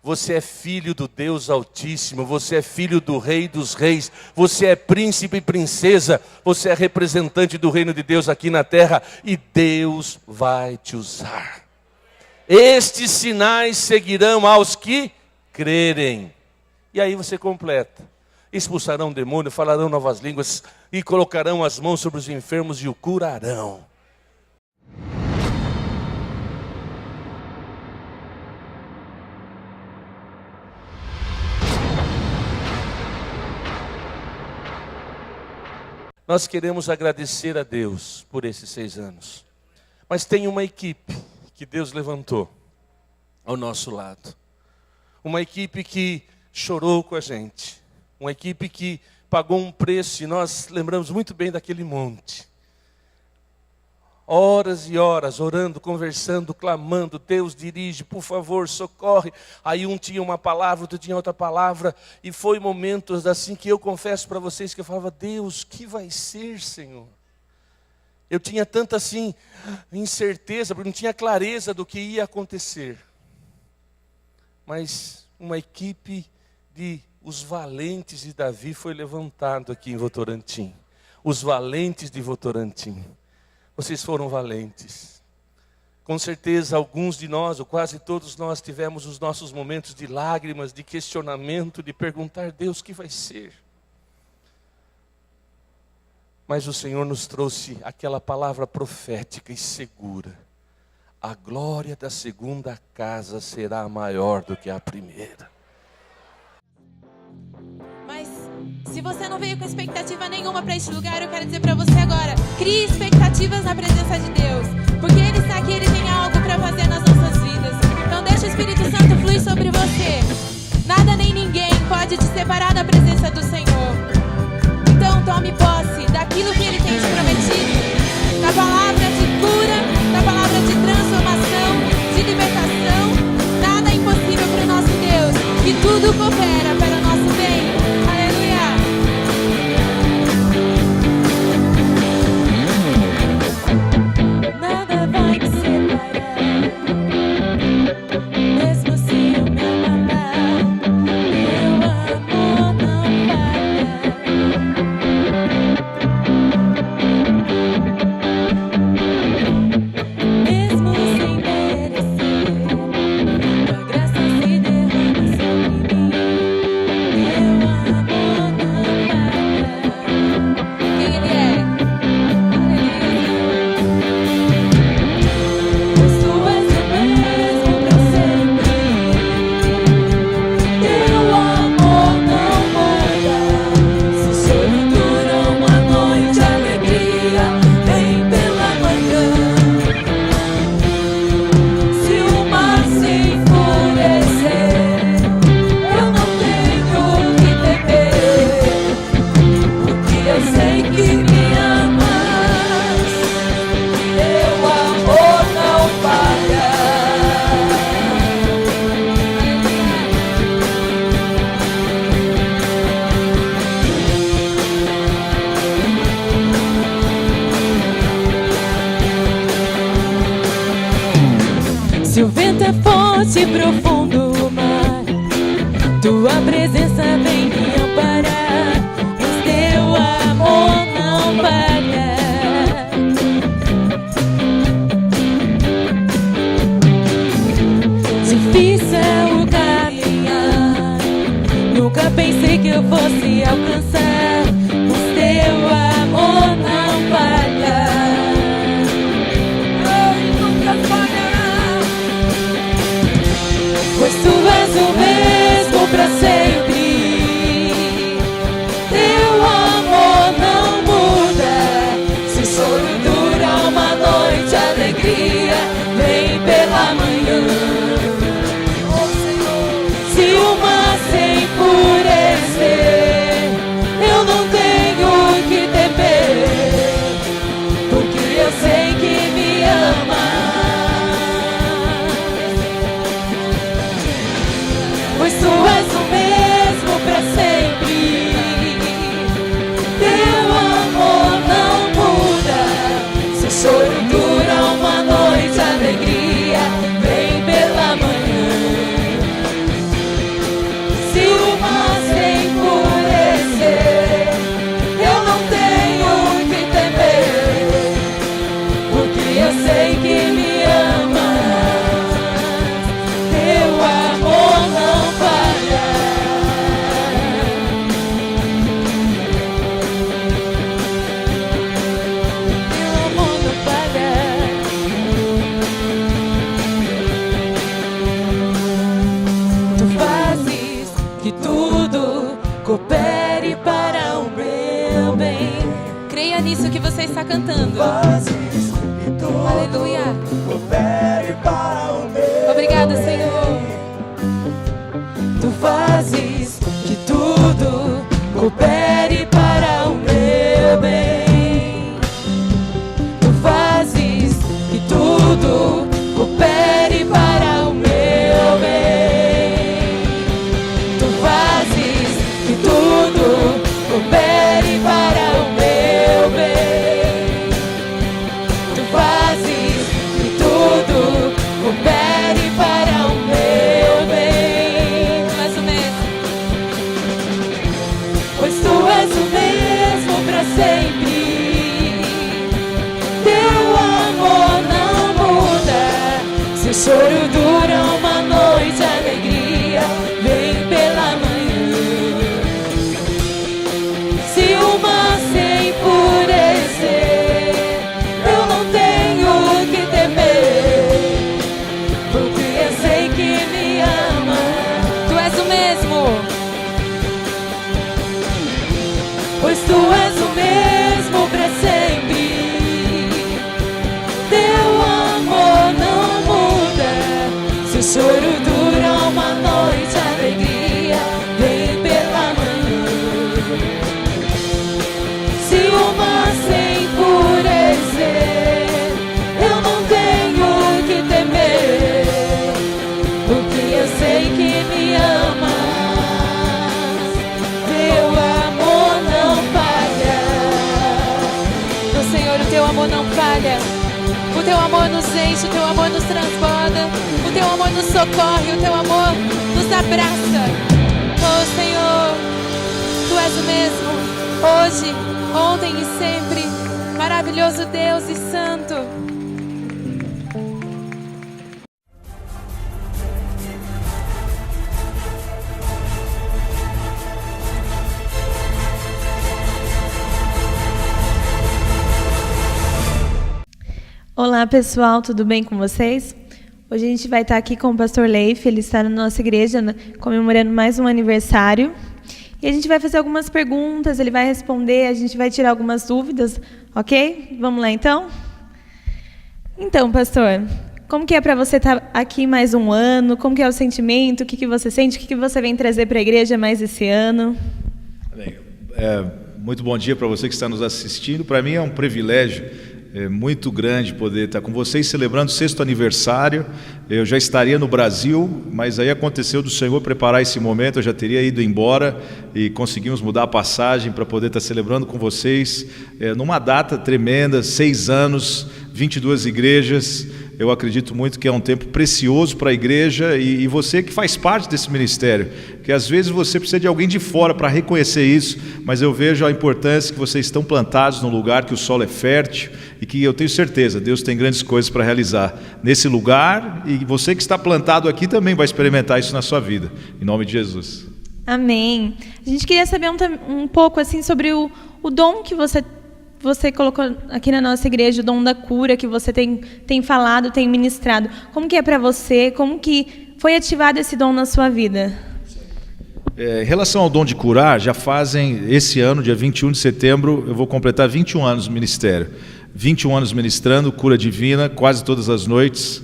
Você é filho do Deus Altíssimo, você é filho do Rei dos Reis, você é príncipe e princesa, você é representante do reino de Deus aqui na terra e Deus vai te usar. Estes sinais seguirão aos que crerem. E aí você completa. Expulsarão demônio, falarão novas línguas e colocarão as mãos sobre os enfermos e o curarão. Nós queremos agradecer a Deus por esses 6 anos. Mas tem uma equipe que Deus levantou ao nosso lado. Uma equipe que chorou com a gente. Uma equipe que pagou um preço e nós lembramos muito bem daquele monte. Horas e horas orando, conversando, clamando, Deus dirige, por favor, socorre. Aí um tinha uma palavra, outro tinha outra palavra. E foi momentos assim que eu confesso para vocês que eu falava, Deus, que vai ser, Senhor? Eu tinha tanta assim incerteza, porque não tinha clareza do que ia acontecer. Mas uma equipe de os valentes de Davi foi levantado aqui em Votorantim. Os valentes de Votorantim. Vocês foram valentes. Com certeza alguns de nós, ou quase todos nós, tivemos os nossos momentos de lágrimas, de questionamento, de perguntar, Deus, o que vai ser? Mas o Senhor nos trouxe aquela palavra profética e segura. A glória da segunda casa será maior do que a primeira. Mas se você não veio com expectativa nenhuma para este lugar, eu quero dizer para você agora, crie expectativas na presença de Deus, porque Ele está aqui, Ele tem algo para fazer nas nossas vidas. Então deixa o Espírito Santo fluir sobre você. Nada nem ninguém pode te separar da presença do Senhor. Então tome posse daquilo que Ele tem te prometido, da palavra de cura, da palavra de transformação, de libertação. Nada é impossível para o nosso Deus, e tudo coopera para o nosso bem. Nada vai me separar, mesmo se eu me abalar, meu amor não falha. Mesmo sem merecer, tua graça se derrama sobre mim, meu amor não falha. Quem Ele é? Se o vento é forte, profundo o mar, tua presença vem me amparar, mas teu amor não falha. Difícil é o caminhar, nunca pensei que eu fosse alcançar, mas teu amor não falha. Pois tu és o mesmo para sempre, teu amor não muda. Se o choro dura uma noite, a alegria vem pela manhã. Oh, Senhor, se o mar se enfurecer, eu não tenho que temer, porque eu sei que me ama. Pois tu és o mesmo para sempre, teu amor não muda. Se o choro dura uma noite, a alegria vem pela manhã. está cantando. Aleluia. Obrigada, Senhor. Tu fazes que tudo coopere para o meu bem. Tu fazes que tudo coopere para o meu bem. Tu fazes que tudo coopere para o meu bem. Tu fazes que tudo coopere para o meu bem. Tu és o mesmo, pois tu és o mesmo para sempre. Teu amor não muda. Se o choro dura uma noite, a alegria vem pela manhã. Se o mar se enfurecer, eu não tenho que temer, porque eu sei que me ama. Tu és o mesmo, pois tu és o mesmo para sempre. Teu amor não muda. Se o choro dura uma noite, a alegria vem pela manhã. Se o mar se enfurecer, eu não tenho que temer, porque eu sei que me amas. Teu amor não falha. Meu Senhor, o teu amor não falha. O teu amor nos enche, o teu amor nos transborda, o teu amor nos socorre, o teu amor nos abraça. Oh Senhor, tu és o mesmo, hoje, ontem e sempre. Maravilhoso Deus e santo. Olá pessoal, tudo bem com vocês? Hoje a gente vai estar aqui com o pastor Leif, ele está na nossa igreja comemorando mais um aniversário. E a gente vai fazer algumas perguntas, ele vai responder, a gente vai tirar algumas dúvidas, ok? Vamos lá então? Então, pastor, como que é para você estar aqui mais um ano? Como que é o sentimento? O que você sente? O que você vem trazer para a igreja mais esse ano? Bem, muito bom dia para você que está nos assistindo. Para mim é um privilégio muito grande poder estar com vocês celebrando o 6º aniversário. Eu já estaria no Brasil, mas aí aconteceu do Senhor preparar esse momento. Eu já teria ido embora e conseguimos mudar a passagem para poder estar celebrando com vocês numa data tremenda, 6 anos, 22 igrejas. Eu acredito muito que é um tempo precioso para a igreja e você que faz parte desse ministério, que às vezes você precisa de alguém de fora para reconhecer isso, mas eu vejo a importância que vocês estão plantados num lugar que o solo é fértil e que eu tenho certeza, Deus tem grandes coisas para realizar nesse lugar, e você que está plantado aqui também vai experimentar isso na sua vida, em nome de Jesus. Amém. A gente queria saber um pouco assim sobre o dom que você colocou aqui na nossa igreja, o dom da cura, que você tem falado, tem ministrado. Como que é para você? Como que foi ativado esse dom na sua vida? Em relação ao dom de curar, já fazem, esse ano, dia 21 de setembro, eu vou completar 21 anos no ministério. 21 anos ministrando cura divina, quase todas as noites.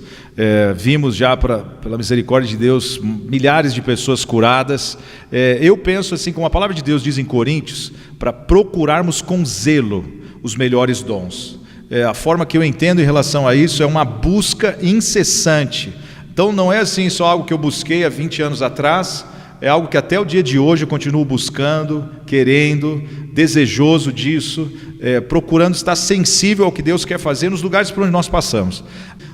Vimos já, pela misericórdia de Deus, milhares de pessoas curadas. Eu penso assim, como a palavra de Deus diz em Coríntios, para procurarmos com zelo os melhores dons. A forma que eu entendo em relação a isso é uma busca incessante. Então não é assim só algo que eu busquei há 20 anos atrás, é algo que até o dia de hoje eu continuo buscando, querendo, desejoso disso, procurando estar sensível ao que Deus quer fazer nos lugares por onde nós passamos.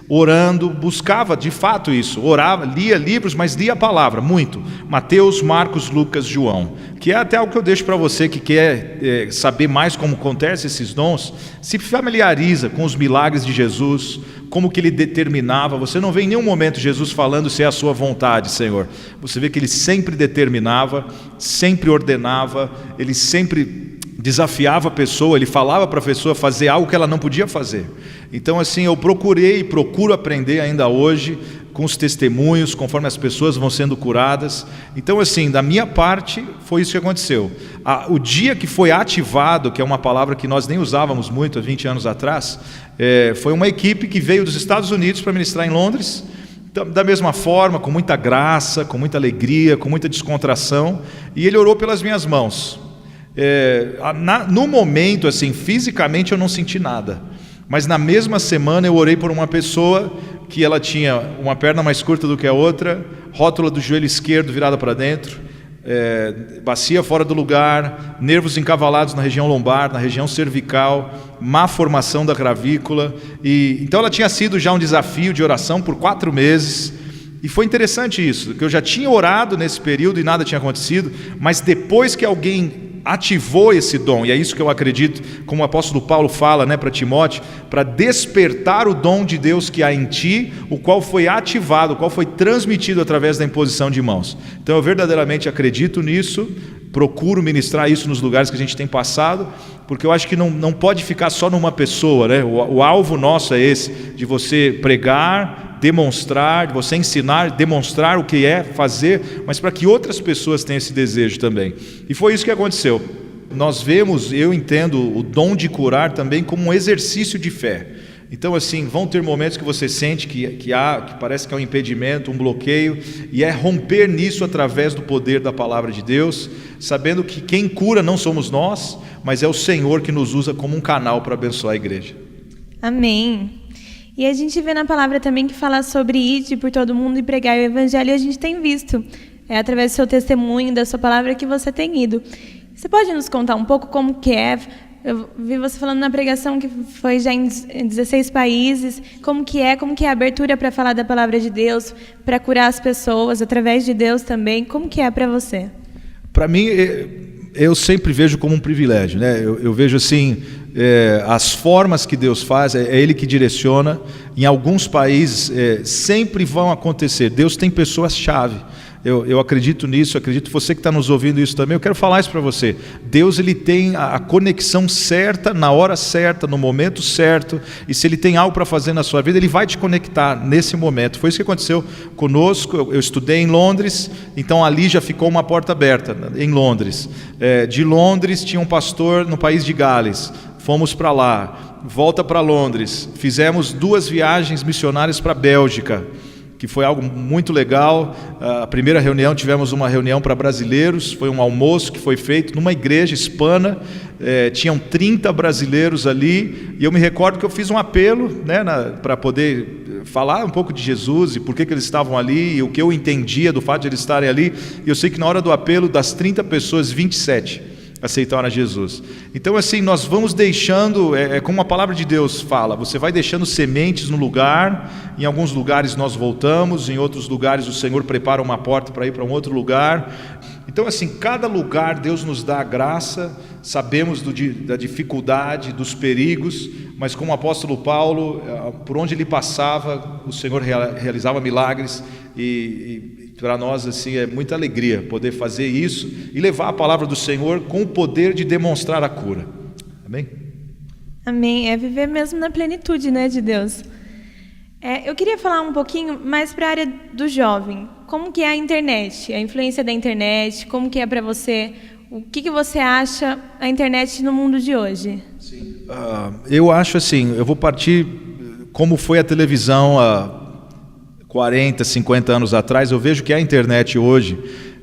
Orando, buscava de fato isso, orava, lia livros, mas lia a palavra, muito. Mateus, Marcos, Lucas, João, que é até algo que eu deixo para você que quer saber mais como acontecem esses dons, se familiariza com os milagres de Jesus, como que ele determinava. Você não vê em nenhum momento Jesus falando se é a sua vontade, Senhor. Você vê que ele sempre determinava, sempre ordenava, ele sempre desafiava a pessoa, ele falava para a pessoa fazer algo que ela não podia fazer. Então assim, eu procurei e procuro aprender ainda hoje com os testemunhos, conforme as pessoas vão sendo curadas. Então, assim, da minha parte, foi isso que aconteceu. O dia que foi ativado, que é uma palavra que nós nem usávamos muito há 20 anos atrás, foi uma equipe que veio dos Estados Unidos para ministrar em Londres, da mesma forma, com muita graça, com muita alegria, com muita descontração, e ele orou pelas minhas mãos. No momento, assim, fisicamente eu não senti nada, mas na mesma semana eu orei por uma pessoa que ela tinha uma perna mais curta do que a outra, rótula do joelho esquerdo virada para dentro, bacia fora do lugar, nervos encavalados na região lombar, na região cervical, má formação da clavícula, e então ela tinha sido já um desafio de oração por 4 meses, e foi interessante isso, que eu já tinha orado nesse período e nada tinha acontecido, mas depois que alguém ativou esse dom, e é isso que eu acredito, como o apóstolo Paulo fala, para Timóteo, para despertar o dom de Deus que há em ti, o qual foi ativado, o qual foi transmitido através da imposição de mãos. Então eu verdadeiramente acredito nisso, procuro ministrar isso nos lugares que a gente tem passado, porque eu acho que não pode ficar só numa pessoa, o alvo nosso é esse, de você pregar, demonstrar, de você ensinar, demonstrar o que é fazer, mas para que outras pessoas tenham esse desejo também. E foi isso que aconteceu. Nós vemos, eu entendo o dom de curar também como um exercício de fé. Então, assim, vão ter momentos que você sente que parece que é um impedimento, um bloqueio, e é romper nisso através do poder da palavra de Deus, sabendo que quem cura não somos nós, mas é o Senhor que nos usa como um canal para abençoar a igreja. Amém. E a gente vê na palavra também que fala sobre ir por todo mundo e pregar o evangelho, e a gente tem visto, através do seu testemunho, da sua palavra, que você tem ido. Você pode nos contar um pouco como que é? Eu vi você falando na pregação que foi já em 16 países, como que é a abertura para falar da palavra de Deus, para curar as pessoas, através de Deus também, como que é para você? Para mim, eu sempre vejo como um privilégio, eu vejo assim, as formas que Deus faz, é Ele que direciona. Em alguns países sempre vão acontecer, Deus tem pessoas-chave. Eu acredito nisso, acredito você que está nos ouvindo isso também, eu quero falar isso para você. Deus, Ele tem a conexão certa, na hora certa, no momento certo, e se Ele tem algo para fazer na sua vida, Ele vai te conectar nesse momento. Foi isso que aconteceu conosco. Eu estudei em Londres, então ali já ficou uma porta aberta, em Londres. De Londres tinha um pastor no país de Gales, fomos para lá, volta para Londres, fizemos 2 viagens missionárias para a Bélgica, que foi algo muito legal. A primeira reunião, tivemos uma reunião para brasileiros, foi um almoço que foi feito numa igreja hispana, tinham 30 brasileiros ali, e eu me recordo que eu fiz um apelo para poder falar um pouco de Jesus e por que eles estavam ali, e o que eu entendia do fato de eles estarem ali, e eu sei que na hora do apelo, das 30 pessoas, 27 aceitaram a Jesus. Então, assim, nós vamos deixando, como a palavra de Deus fala, você vai deixando sementes no lugar. Em alguns lugares nós voltamos, em outros lugares o Senhor prepara uma porta para ir para um outro lugar. Então, assim, cada lugar Deus nos dá a graça, sabemos da dificuldade, dos perigos, mas como o apóstolo Paulo, por onde ele passava, o Senhor realizava milagres, e para nós, assim, é muita alegria poder fazer isso e levar a palavra do Senhor com o poder de demonstrar a cura. Amém? Amém. É viver mesmo na plenitude, de Deus. Eu queria falar um pouquinho mais para a área do jovem. Como que é a internet, a influência da internet, como que é para você? O que você acha a internet no mundo de hoje? Sim. Eu acho assim, eu vou partir como foi a televisão há 40, 50 anos atrás. Eu vejo que a internet hoje,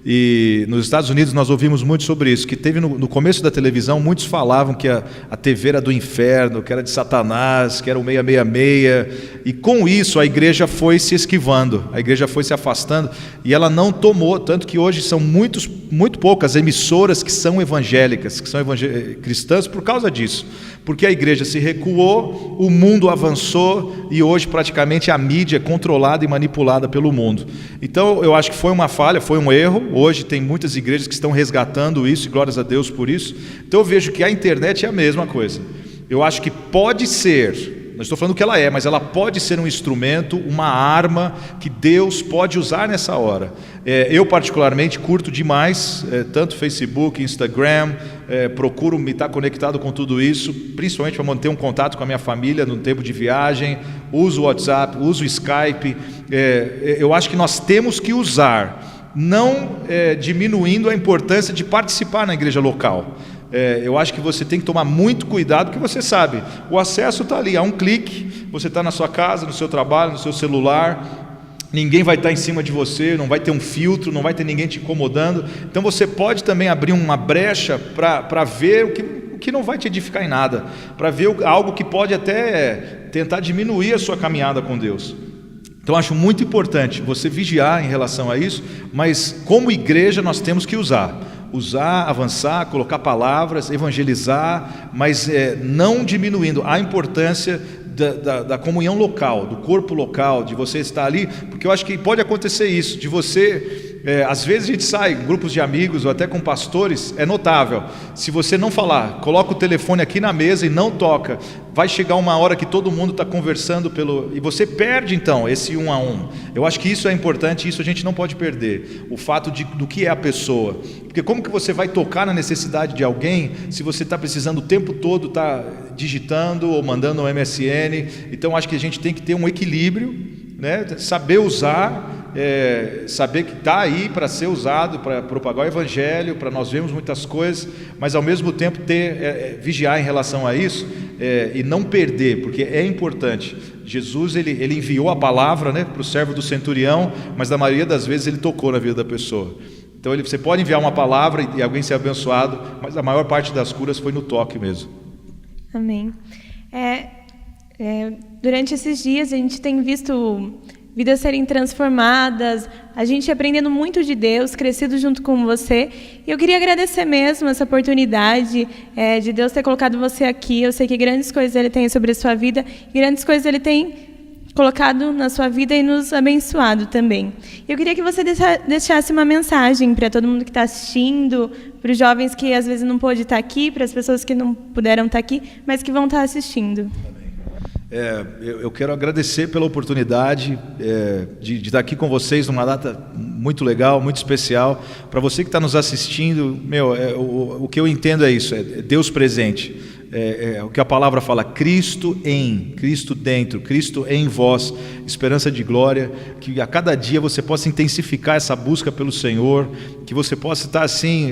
e nos Estados Unidos nós ouvimos muito sobre isso, que teve no começo da televisão, muitos falavam que a TV era do inferno, que era de Satanás, que era o 666, e com isso a igreja foi se esquivando, a igreja foi se afastando, e ela não tomou, tanto que hoje são muito poucas emissoras que são evangélicas, que são cristãs por causa disso, porque a igreja se recuou, o mundo avançou, e hoje praticamente a mídia é controlada e manipulada pelo mundo. Então eu acho que foi uma falha, foi um erro. Hoje tem muitas igrejas que estão resgatando isso, e glórias a Deus por isso. Então eu vejo que a internet é a mesma coisa. Eu acho que pode ser, não estou falando que ela é, mas ela pode ser um instrumento, uma arma que Deus pode usar nessa hora. Eu particularmente curto demais, tanto Facebook, Instagram, procuro me estar conectado com tudo isso, principalmente para manter um contato com a minha família no tempo de viagem, usa o WhatsApp, usa o Skype. Eu acho que nós temos que usar, não diminuindo a importância de participar na igreja local. Eu acho que você tem que tomar muito cuidado, porque você sabe, o acesso está ali, a um clique, você está na sua casa, no seu trabalho, no seu celular, ninguém vai estar em cima de você, não vai ter um filtro, não vai ter ninguém te incomodando. Então você pode também abrir uma brecha para ver o que não vai te edificar em nada, para ver algo que pode até tentar diminuir a sua caminhada com Deus. Então acho muito importante você vigiar em relação a isso, mas como igreja nós temos que usar, avançar, colocar palavras, evangelizar, mas não diminuindo a importância da comunhão local, do corpo local, de você estar ali, porque eu acho que pode acontecer isso, de você... às vezes a gente sai em grupos de amigos ou até com pastores, é notável, se você não falar, coloca o telefone aqui na mesa e não toca, vai chegar uma hora que todo mundo está conversando e você perde então esse 1 a 1. Eu acho que isso é importante, isso a gente não pode perder, o fato do que é a pessoa, porque como que você vai tocar na necessidade de alguém se você está precisando o tempo todo estar digitando ou mandando um MSN? Então acho que a gente tem que ter um equilíbrio, né? Saber usar, saber que está aí para ser usado, para propagar o evangelho, para nós vermos muitas coisas, mas ao mesmo tempo vigiar em relação a isso, e não perder, porque é importante. Jesus ele enviou a palavra, né, para o servo do centurião, mas na maioria das vezes ele tocou na vida da pessoa. Então você pode enviar uma palavra e alguém ser abençoado, mas a maior parte das curas foi no toque mesmo. Amém. Durante esses dias a gente tem visto vidas serem transformadas, a gente aprendendo muito de Deus, crescido junto com você. E eu queria agradecer mesmo essa oportunidade de Deus ter colocado você aqui. Eu sei que grandes coisas Ele tem sobre a sua vida, grandes coisas Ele tem colocado na sua vida e nos abençoado também. Eu queria que você deixasse uma mensagem para todo mundo que está assistindo, para os jovens que às vezes não pôde estar aqui, para as pessoas que não puderam estar aqui, mas que vão estar assistindo. Eu quero agradecer pela oportunidade de estar aqui com vocês numa data muito legal, muito especial. Para você que está nos assistindo, o que eu entendo é isso, é Deus presente. O que a palavra fala, Cristo dentro, Cristo em vós, esperança de glória, que a cada dia você possa intensificar essa busca pelo Senhor, que você possa estar assim,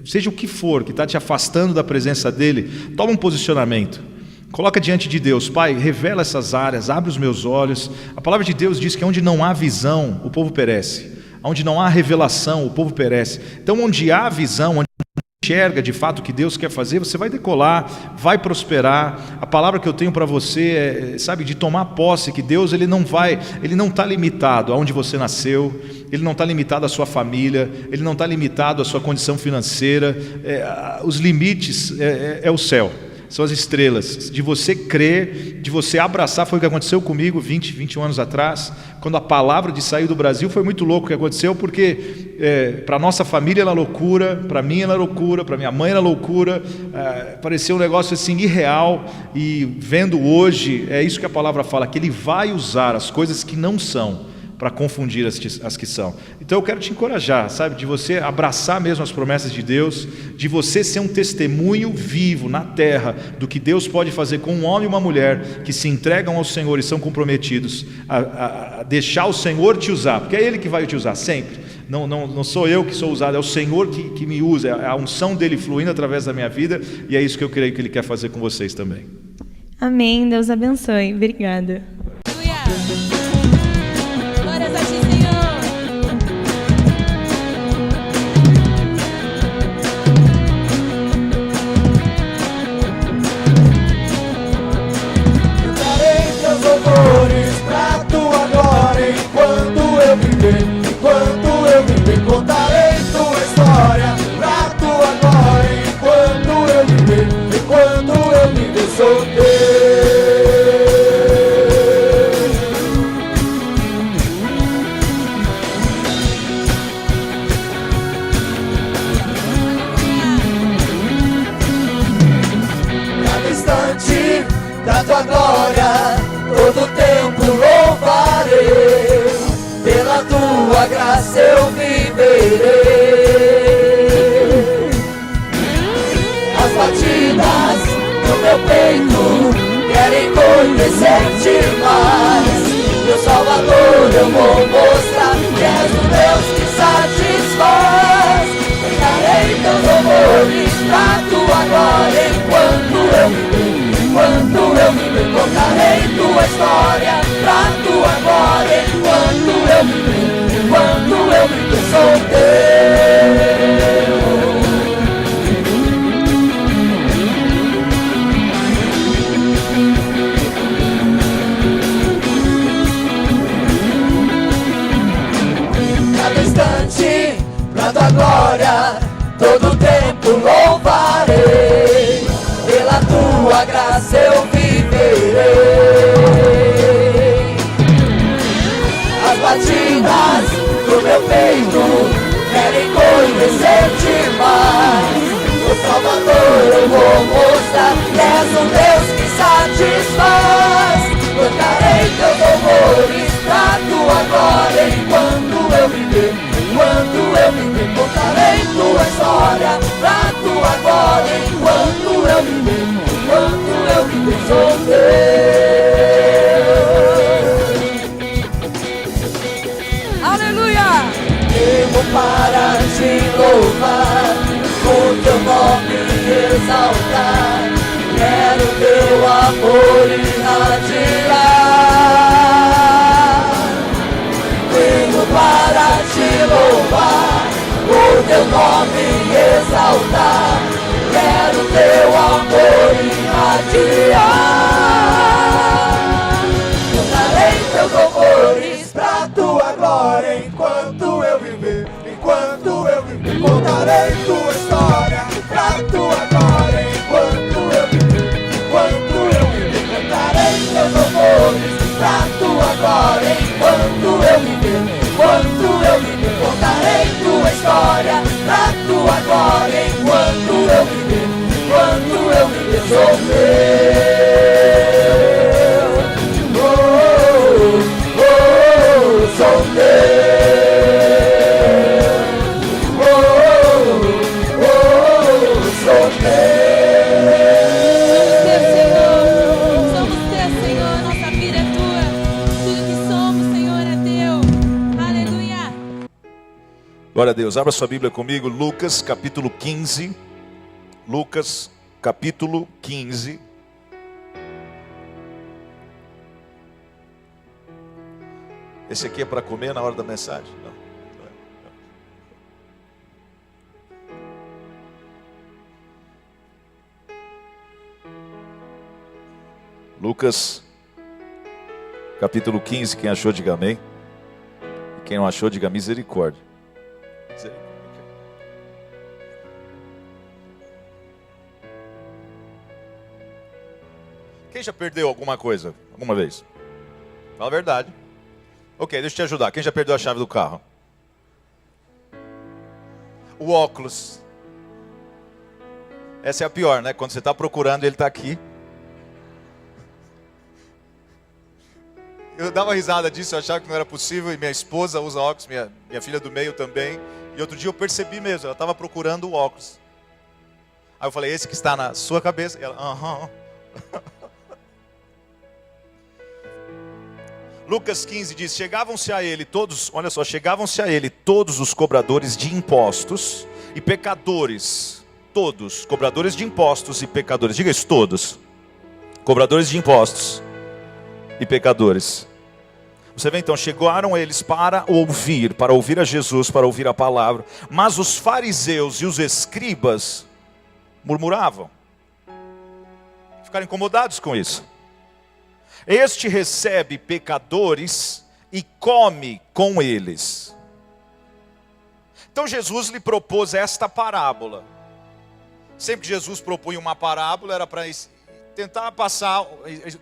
seja o que for, que está te afastando da presença dEle, toma um posicionamento. Coloca diante de Deus, Pai, revela essas áreas, abre os meus olhos. A palavra de Deus diz que onde não há visão, o povo perece. Onde não há revelação, o povo perece. Então, onde há visão, onde enxerga de fato o que Deus quer fazer, você vai decolar, vai prosperar. A palavra que eu tenho para você é, de tomar posse, que Deus ele não está limitado aonde você nasceu, Ele não está limitado à sua família, Ele não está limitado à sua condição financeira. Os limites é o céu. São as estrelas, de você crer, de você abraçar. Foi o que aconteceu comigo 21 anos atrás, quando a palavra de sair do Brasil. Foi muito louco o que aconteceu, porque para a nossa família era loucura, para mim era loucura, para minha mãe era loucura, parecia um negócio assim irreal. E vendo hoje, é isso que a palavra fala, que Ele vai usar as coisas que não são para confundir as que são. Então eu quero te encorajar, de você abraçar mesmo as promessas de Deus, de você ser um testemunho vivo na terra do que Deus pode fazer com um homem e uma mulher que se entregam ao Senhor e são comprometidos a deixar o Senhor te usar, porque é Ele que vai te usar sempre. Não sou eu que sou usado, é o Senhor que me usa, é a unção dEle fluindo através da minha vida, e é isso que eu creio que Ele quer fazer com vocês também. Amém, Deus abençoe. Obrigada. Glórias a ti, Senhor. Cantarei teus louvores pra tua glória enquanto eu viver. Contarei tua história pra tua glória enquanto eu viver. Enquanto eu viver, sou teu. Da tua glória, todo tempo louvarei, pela tua graça eu viverei. As batidas do meu peito querem conhecer reconhecer-te mais. Meu Salvador, eu vou mostrar que és o Deus que satisfaz. Cantarei teus louvores pra tua glória enquanto eu viver. Enquanto eu viver, contarei tua história pra tua glória enquanto eu viver. Enquanto eu viver, sou teu. Cada instante pra tua glória, todo tempo louvarei. Pela tua graça eu viverei. As batidas do meu peito querem conhecer-te mais. O Salvador, eu vou mostrar que és um Deus que satisfaz. Cantarei teus louvores pra tua glória enquanto eu viver. Enquanto eu viver, contarei tua história pra tua glória enquanto eu viver. Enquanto eu viver, sou teu. Aleluia! Vivo para te louvar, o teu nome exaltar. Quero teu amor irradiar. Vivo para te louvar, o teu nome exaltar. Quero teu amor irradiar. Cantarei teus louvores pra tua glória enquanto eu viver. Enquanto eu viver, contarei tua história pra tua glória enquanto eu viver. Enquanto eu viver, cantarei teus louvores pra tua glória enquanto eu viver. Enquanto eu viver, contarei tua história pra tua glória enquanto eu viver. Enquanto eu viver, sou teu. Oh, oh, oh, sou teu. Oh, oh, oh, sou Somos teus, Senhor. Nossa vida é tua. Tudo que somos, Senhor, é teu. Aleluia. Glória a Deus. Abra sua Bíblia comigo, Lucas capítulo 15. Lucas capítulo 15. Esse aqui é para comer na hora da mensagem? Não. Lucas capítulo 15. Quem achou, diga amém. E quem não achou, diga misericórdia. Quem já perdeu alguma coisa? Alguma vez? Fala a verdade. Ok, deixa eu te ajudar. Quem já perdeu a chave do carro? O óculos. Essa é a pior, né? Quando você está procurando, ele está aqui. Eu dava risada disso, eu achava que não era possível. E minha esposa usa óculos, minha filha do meio também. E outro dia eu percebi mesmo, ela estava procurando o óculos. Aí eu falei, esse que está na sua cabeça? E ela, aham. Lucas 15 diz, chegavam-se a ele todos, olha só, chegavam-se a ele todos os cobradores de impostos e pecadores, todos, cobradores de impostos e pecadores, diga isso, todos, cobradores de impostos e pecadores. Você vê então, chegaram eles para ouvir a Jesus, para ouvir a palavra, mas os fariseus e os escribas murmuravam, ficaram incomodados com isso. Este recebe pecadores e come com eles. Então Jesus lhe propôs esta parábola. Sempre que Jesus propunha uma parábola era para tentar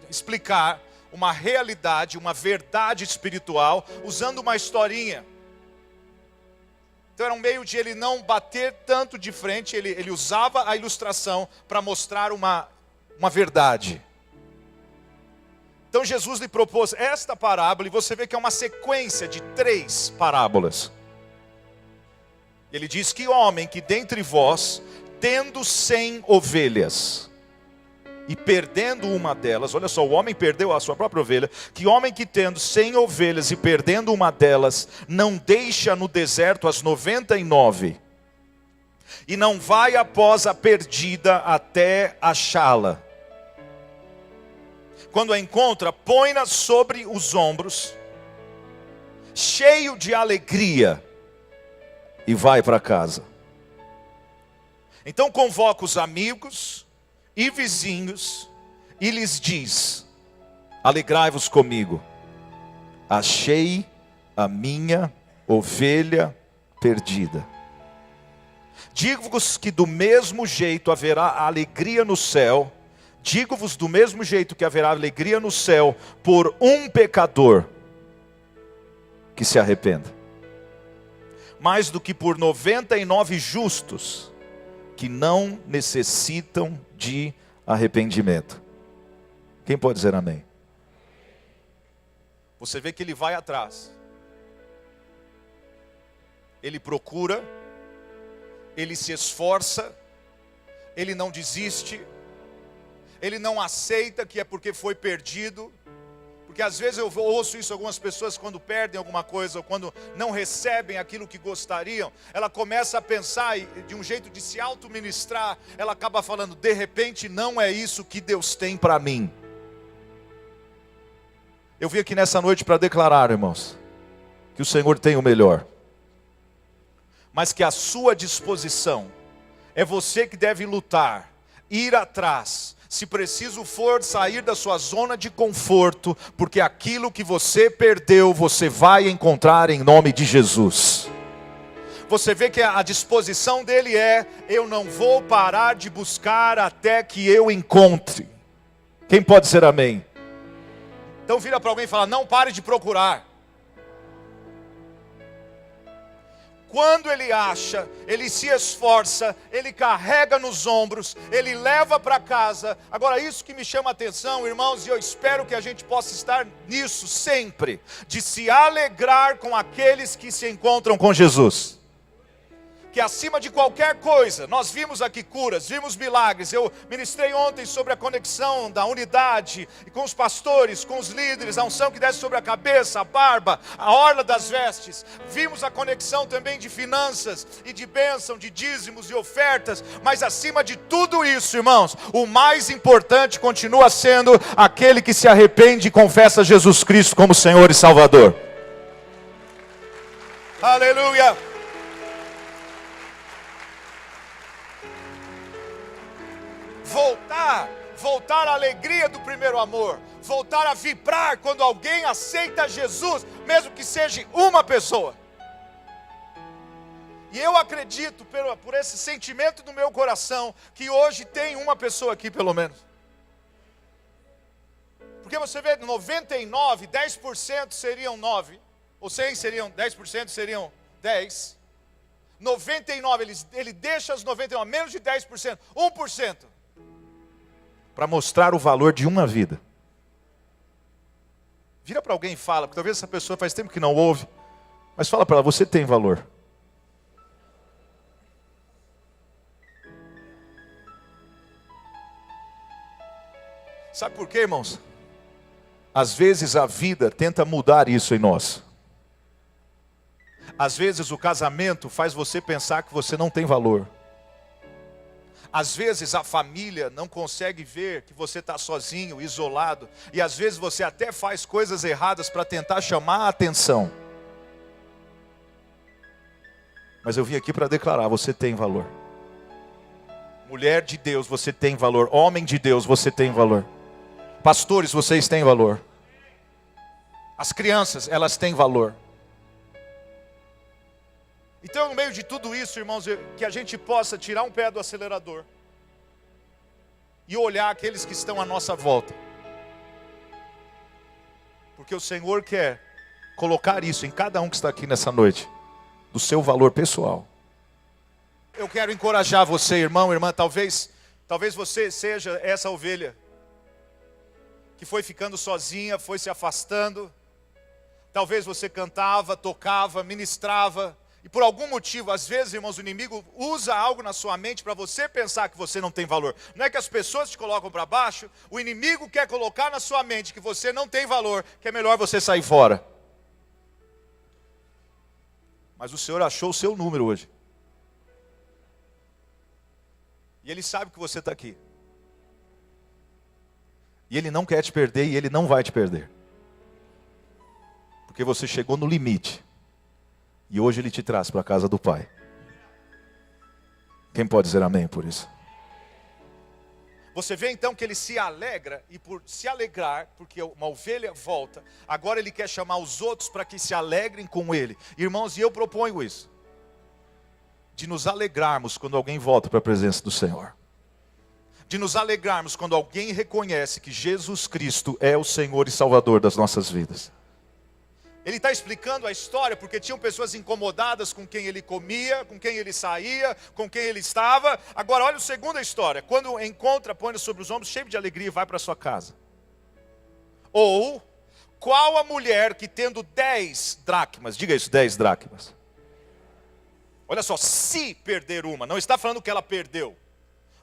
explicar uma realidade, uma verdade espiritual, usando uma historinha. Então era um meio de ele não bater tanto de frente, ele usava a ilustração para mostrar uma verdade. Então Jesus lhe propôs esta parábola, e você vê que é uma sequência de 3 parábolas. Ele diz que homem que dentre vós, tendo 100 ovelhas, e perdendo uma delas, olha só, o homem perdeu a sua própria ovelha, que homem que tendo 100 ovelhas e perdendo uma delas, não deixa no deserto as 99, e não vai após a perdida até achá-la. Quando a encontra, põe-na sobre os ombros, cheio de alegria, e vai para casa. Então convoca os amigos e vizinhos e lhes diz: alegrai-vos comigo, achei a minha ovelha perdida. Digo-vos que do mesmo jeito haverá alegria no céu, digo-vos do mesmo jeito que haverá alegria no céu por um pecador que se arrependa, mais do que por 99 justos que não necessitam de arrependimento. Quem pode dizer amém? Você vê que ele vai atrás, ele procura, ele se esforça, ele não desiste, ele não aceita que é porque foi perdido. Porque às vezes eu ouço isso, algumas pessoas quando perdem alguma coisa, ou quando não recebem aquilo que gostariam, ela começa a pensar, e de um jeito de se auto-ministrar, ela acaba falando: de repente não é isso que Deus tem para mim. Eu vim aqui nessa noite para declarar, irmãos, que o Senhor tem o melhor, mas que a sua disposição é você que deve lutar, ir atrás, se preciso for sair da sua zona de conforto, porque aquilo que você perdeu, você vai encontrar em nome de Jesus. Você vê que a disposição dele é: eu não vou parar de buscar até que eu encontre. Quem pode dizer amém? Então vira para alguém e fala: não pare de procurar. Quando ele acha, ele se esforça, ele carrega nos ombros, ele leva para casa. Agora, isso que me chama a atenção, irmãos, e eu espero que a gente possa estar nisso sempre, de se alegrar com aqueles que se encontram com Jesus. Que acima de qualquer coisa, nós vimos aqui curas, vimos milagres. Eu ministrei ontem sobre a conexão da unidade, e com os pastores, com os líderes, a unção que desce sobre a cabeça, a barba, a orla das vestes. Vimos a conexão também de finanças e de bênção, de dízimos e ofertas. Mas acima de tudo isso, irmãos, o mais importante continua sendo aquele que se arrepende e confessa Jesus Cristo como Senhor e Salvador. Aleluia! Voltar à alegria do primeiro amor, voltar a vibrar quando alguém aceita Jesus, mesmo que seja uma pessoa. E eu acredito, por esse sentimento do meu coração, que hoje tem uma pessoa aqui pelo menos. Porque você vê, 99, 10% seriam 9, ou 100 seriam, 10% seriam 10. 99, ele deixa as 99, menos de 10%, 1%. Para mostrar o valor de uma vida. Vira para alguém e fala, porque talvez essa pessoa faz tempo que não ouve, mas fala para ela: você tem valor. Sabe por quê, irmãos? Às vezes a vida tenta mudar isso em nós. Às vezes o casamento faz você pensar que você não tem valor. Às vezes a família não consegue ver que você está sozinho, isolado. E às vezes você até faz coisas erradas para tentar chamar a atenção. Mas eu vim aqui para declarar: você tem valor. Mulher de Deus, você tem valor. Homem de Deus, você tem valor. Pastores, vocês têm valor. As crianças, elas têm valor. Então, no meio de tudo isso, irmãos, que a gente possa tirar um pé do acelerador e olhar aqueles que estão à nossa volta. Porque o Senhor quer colocar isso em cada um que está aqui nessa noite, do seu valor pessoal. Eu quero encorajar você, irmão, irmã, talvez você seja essa ovelha que foi ficando sozinha, foi se afastando. Talvez você cantava, tocava, ministrava, E por algum motivo, às vezes, irmãos, o inimigo usa algo na sua mente para você pensar que você não tem valor. Não é que as pessoas te colocam para baixo, o inimigo quer colocar na sua mente que você não tem valor, que é melhor você sair fora. Mas o Senhor achou o seu número hoje. E Ele sabe que você está aqui. E Ele não quer te perder e Ele não vai te perder. Porque você chegou no limite. E hoje Ele te traz para a casa do Pai. Quem pode dizer amém por isso? Você vê então que Ele se alegra, e por se alegrar, porque uma ovelha volta, agora Ele quer chamar os outros para que se alegrem com Ele. Irmãos, e eu proponho isso. De nos alegrarmos quando alguém volta para a presença do Senhor. De nos alegrarmos quando alguém reconhece que Jesus Cristo é o Senhor e Salvador das nossas vidas. Ele está explicando a história porque tinham pessoas incomodadas com quem ele comia, com quem ele saía, com quem ele estava. Agora olha a segunda história. Quando encontra, põe sobre os ombros, cheio de alegria e vai para sua casa. Ou, qual a mulher que tendo 10 dracmas, diga isso, 10 dracmas. Olha só, se perder uma, não está falando que ela perdeu.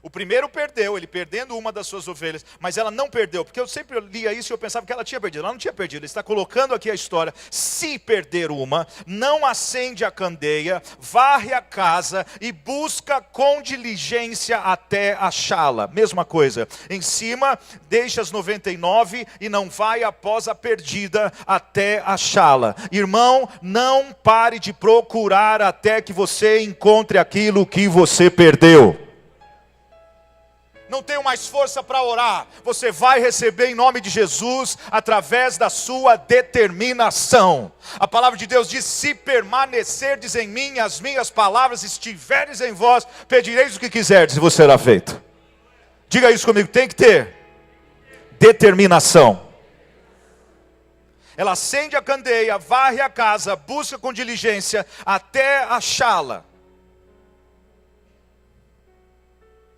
O primeiro perdeu, ele perdendo uma das suas ovelhas, mas ela não perdeu, porque eu sempre lia isso e eu pensava que ela tinha perdido. Ela não tinha perdido, ele está colocando aqui a história. Se perder uma, não acende a candeia, varre a casa e busca com diligência até achá-la. Mesma coisa, em cima, deixa as 99 e não vai após a perdida até achá-la. Irmão, não pare de procurar até que você encontre aquilo que você perdeu. Não tenho mais força para orar. Você vai receber em nome de Jesus, através da sua determinação. A palavra de Deus diz, se permanecerdes em mim, as minhas palavras estiveres em vós, pedireis o que quiserdes e vos será feito. Diga isso comigo, tem que ter determinação. Ela acende a candeia, varre a casa, busca com diligência, até achá-la.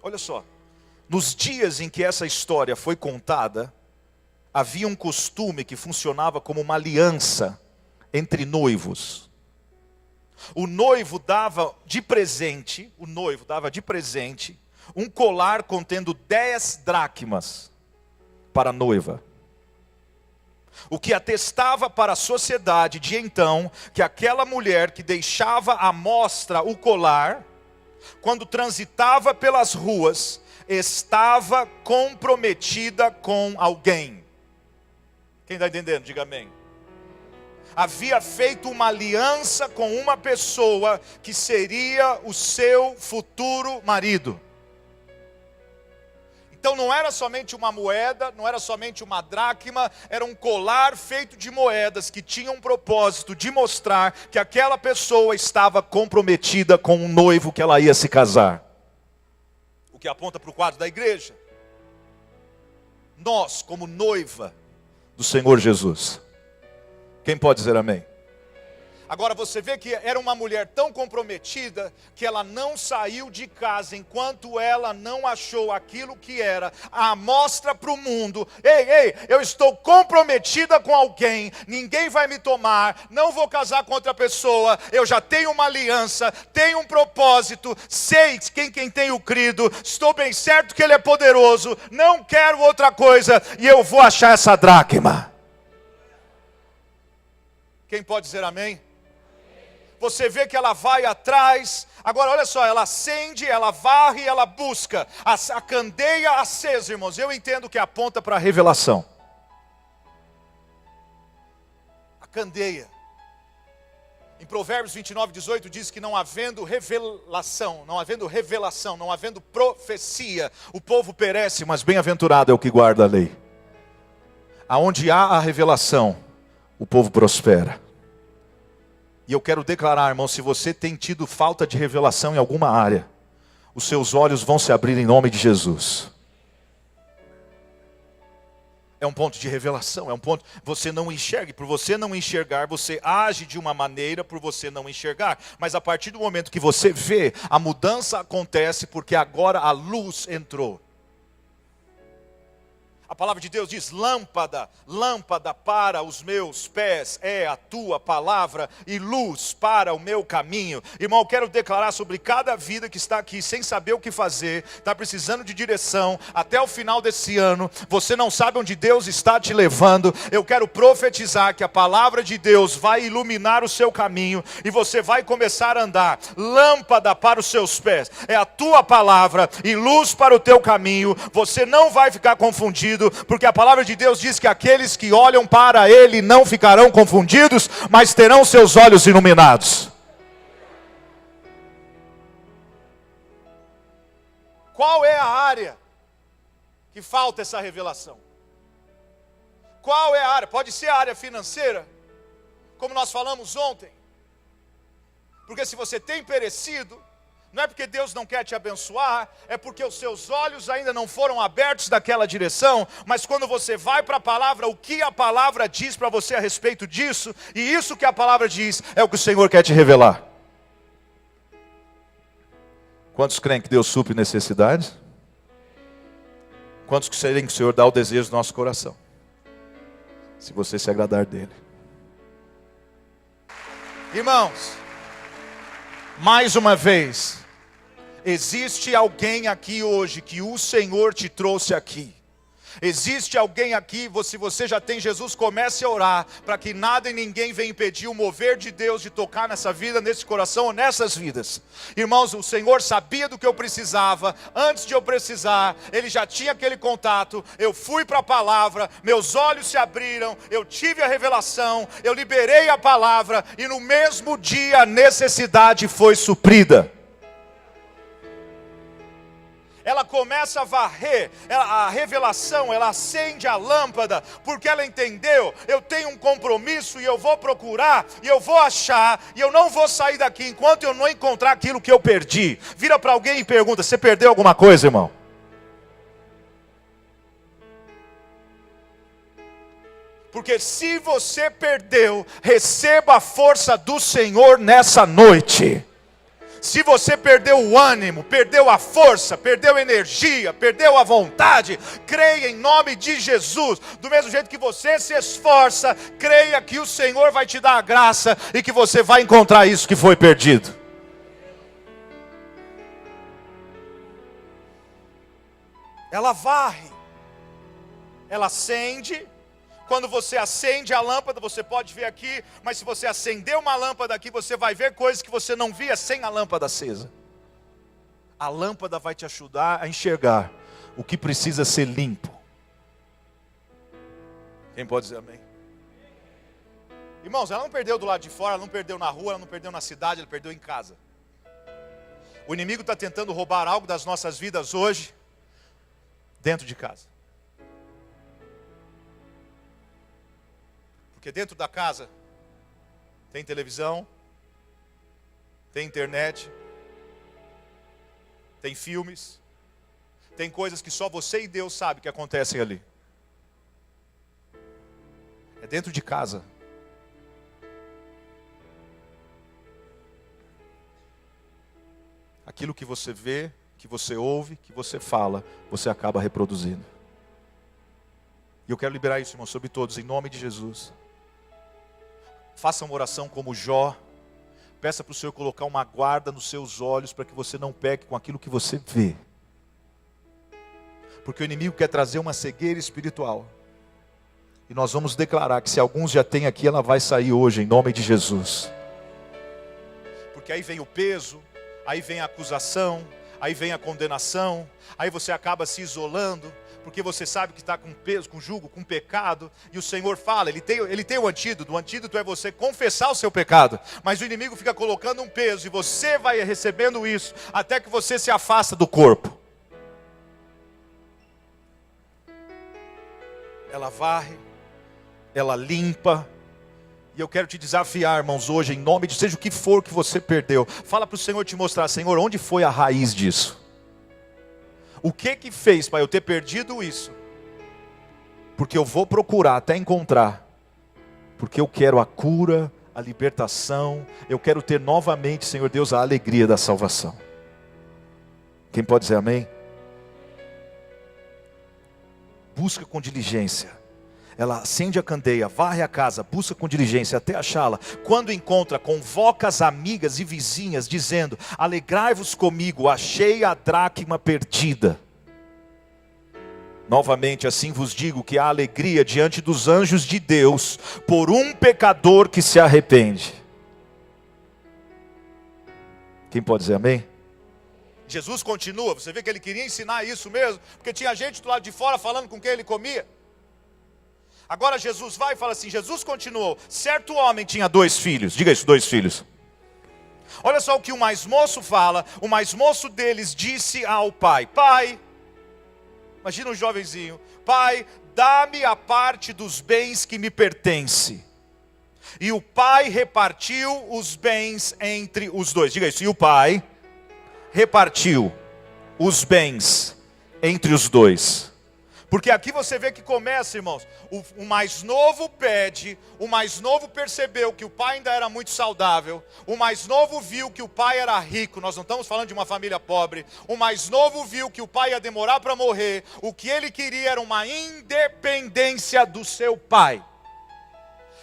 Olha só. Nos dias em que essa história foi contada, havia um costume que funcionava como uma aliança entre noivos. O noivo dava de presente um colar contendo 10 dracmas para a noiva. O que atestava para a sociedade de então que aquela mulher que deixava à mostra o colar, quando transitava pelas ruas, estava comprometida com alguém. Quem está entendendo? Diga amém. Havia feito uma aliança com uma pessoa que seria o seu futuro marido. Então não era somente uma moeda, não era somente uma dracma, era um colar feito de moedas que tinha um propósito de mostrar que aquela pessoa estava comprometida com um noivo que ela ia se casar. Que aponta para o quadro da igreja. Nós, como noiva do Senhor Jesus. Quem pode dizer amém? Agora você vê que era uma mulher tão comprometida que ela não saiu de casa enquanto ela não achou aquilo que era a amostra para o mundo. Ei, eu estou comprometida com alguém, ninguém vai me tomar, não vou casar com outra pessoa, eu já tenho uma aliança, tenho um propósito, sei quem tenho crido, estou bem certo que Ele é poderoso, não quero outra coisa e eu vou achar essa dracma. Quem pode dizer amém? Você vê que ela vai atrás. Agora olha só, ela acende, ela varre, ela busca. A candeia acesa, irmãos. Eu entendo que aponta para a revelação. A candeia. Em Provérbios 29:18 diz que não havendo revelação, não havendo profecia, o povo perece, mas bem-aventurado é o que guarda a lei. Aonde há a revelação, o povo prospera. E eu quero declarar, irmão, se você tem tido falta de revelação em alguma área, os seus olhos vão se abrir em nome de Jesus. É um ponto de revelação, é um ponto, você não enxerga, e por você não enxergar, você age de uma maneira por você não enxergar. Mas a partir do momento que você vê, a mudança acontece porque agora a luz entrou. A palavra de Deus diz: lâmpada, lâmpada para os meus pés é a tua palavra e luz para o meu caminho. Irmão, eu quero declarar sobre cada vida que está aqui sem saber o que fazer, está precisando de direção até o final desse ano, você não sabe onde Deus está te levando. Eu quero profetizar que a palavra de Deus vai iluminar o seu caminho e você vai começar a andar. Lâmpada para os seus pés é a tua palavra e luz para o teu caminho. Você não vai ficar confundido, porque a palavra de Deus diz que aqueles que olham para Ele não ficarão confundidos, mas terão seus olhos iluminados. Qual é a área que falta essa revelação? Qual é a área? Pode ser a área financeira, como nós falamos ontem. Porque se você tem perecido, não é porque Deus não quer te abençoar, é porque os seus olhos ainda não foram abertos daquela direção. Mas quando você vai para a palavra, o que a palavra diz para você a respeito disso, e isso que a palavra diz, é o que o Senhor quer te revelar. Quantos creem que Deus supre necessidades? Quantos creem que o Senhor dá o desejo do nosso coração? Se você se agradar dele. Irmãos, mais uma vez, existe alguém aqui hoje que o Senhor te trouxe aqui. Existe alguém aqui, se você já tem Jesus, comece a orar, para que nada e ninguém venha impedir o mover de Deus de tocar nessa vida, nesse coração ou nessas vidas. Irmãos, o Senhor sabia do que eu precisava, antes de eu precisar, Ele já tinha aquele contato, eu fui para a palavra, meus olhos se abriram, eu tive a revelação, eu liberei a palavra, e no mesmo dia a necessidade foi suprida. Ela começa a varrer, a revelação, ela acende a lâmpada, porque ela entendeu, eu tenho um compromisso e eu vou procurar, e eu vou achar, e eu não vou sair daqui enquanto eu não encontrar aquilo que eu perdi. Vira para alguém e pergunta: você perdeu alguma coisa, irmão? Porque se você perdeu, receba a força do Senhor nessa noite. Se você perdeu o ânimo, perdeu a força, perdeu a energia, perdeu a vontade, creia em nome de Jesus. Do mesmo jeito que você se esforça, creia que o Senhor vai te dar a graça e que você vai encontrar isso que foi perdido. Ela varre, ela acende. Quando você acende a lâmpada, você pode ver aqui, mas se você acender uma lâmpada aqui, você vai ver coisas que você não via sem a lâmpada acesa. A lâmpada vai te ajudar a enxergar o que precisa ser limpo. Quem pode dizer amém? Irmãos, ela não perdeu do lado de fora, ela não perdeu na rua, ela não perdeu na cidade, ela perdeu em casa. O inimigo está tentando roubar algo das nossas vidas hoje, dentro de casa. Porque dentro da casa tem televisão, tem internet, tem filmes, tem coisas que só você e Deus sabem que acontecem ali. É dentro de casa. Aquilo que você vê, que você ouve, que você fala, você acaba reproduzindo. E eu quero liberar isso, irmão, sobre todos, em nome de Jesus. Faça uma oração como Jó. Peça para o Senhor colocar uma guarda nos seus olhos, para que você não peque com aquilo que você vê. Porque o inimigo quer trazer uma cegueira espiritual. E nós vamos declarar que se alguns já têm aqui, ela vai sair hoje, em nome de Jesus. Porque aí vem o peso, aí vem a acusação, aí vem a condenação, aí você acaba se isolando, porque você sabe que está com peso, com jugo, com pecado, e o Senhor fala, Ele tem o antídoto é você confessar o seu pecado, mas o inimigo fica colocando um peso, e você vai recebendo isso, até que você se afasta do corpo. Ela varre, ela limpa, e eu quero te desafiar, irmãos, hoje, em nome de seja o que for que você perdeu, fala para o Senhor te mostrar: Senhor, onde foi a raiz disso? O que fez para eu ter perdido isso? Porque eu vou procurar até encontrar. Porque eu quero a cura, a libertação. Eu quero ter novamente, Senhor Deus, a alegria da salvação. Quem pode dizer amém? busca com diligência. Ela acende a candeia, varre a casa, busca com diligência até achá-la. Quando encontra, convoca as amigas e vizinhas, dizendo: alegrai-vos comigo, achei a dracma perdida. Novamente, assim vos digo que há alegria diante dos anjos de Deus por um pecador que se arrepende. Quem pode dizer amém? Jesus continua, você vê que ele queria ensinar isso mesmo, porque tinha gente do lado de fora falando com quem ele comia. Agora Jesus vai e fala assim, Jesus continuou, certo homem tinha 2 filhos, diga isso, 2 filhos. Olha só o que o mais moço fala, o mais moço deles disse ao pai, pai, imagina um jovenzinho, pai, dá-me a parte dos bens que me pertence. E o pai repartiu os bens entre os 2, diga isso, e o pai repartiu os bens entre os 2. Porque aqui você vê que começa, irmãos, o mais novo pede, o mais novo percebeu que o pai ainda era muito saudável, o mais novo viu que o pai era rico, nós não estamos falando de uma família pobre, o mais novo viu que o pai ia demorar para morrer, o que ele queria era uma independência do seu pai.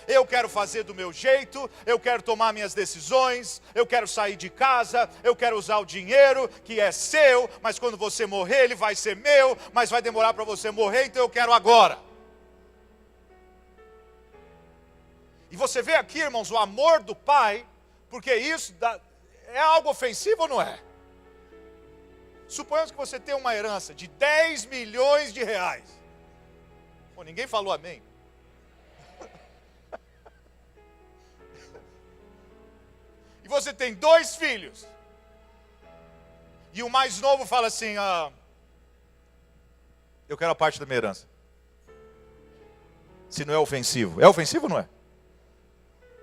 Eu quero fazer do meu jeito, eu quero tomar minhas decisões, eu quero sair de casa, eu quero usar o dinheiro que é seu, mas quando você morrer ele vai ser meu, mas vai demorar para você morrer, então eu quero agora. E você vê aqui, irmãos, o amor do pai, porque isso é algo ofensivo ou não é? Suponhamos que você tem uma herança de 10 milhões de reais. Pô, ninguém falou amém. E você tem 2 filhos. E o mais novo fala assim, eu quero a parte da minha herança. Se não é ofensivo. É ofensivo ou não é?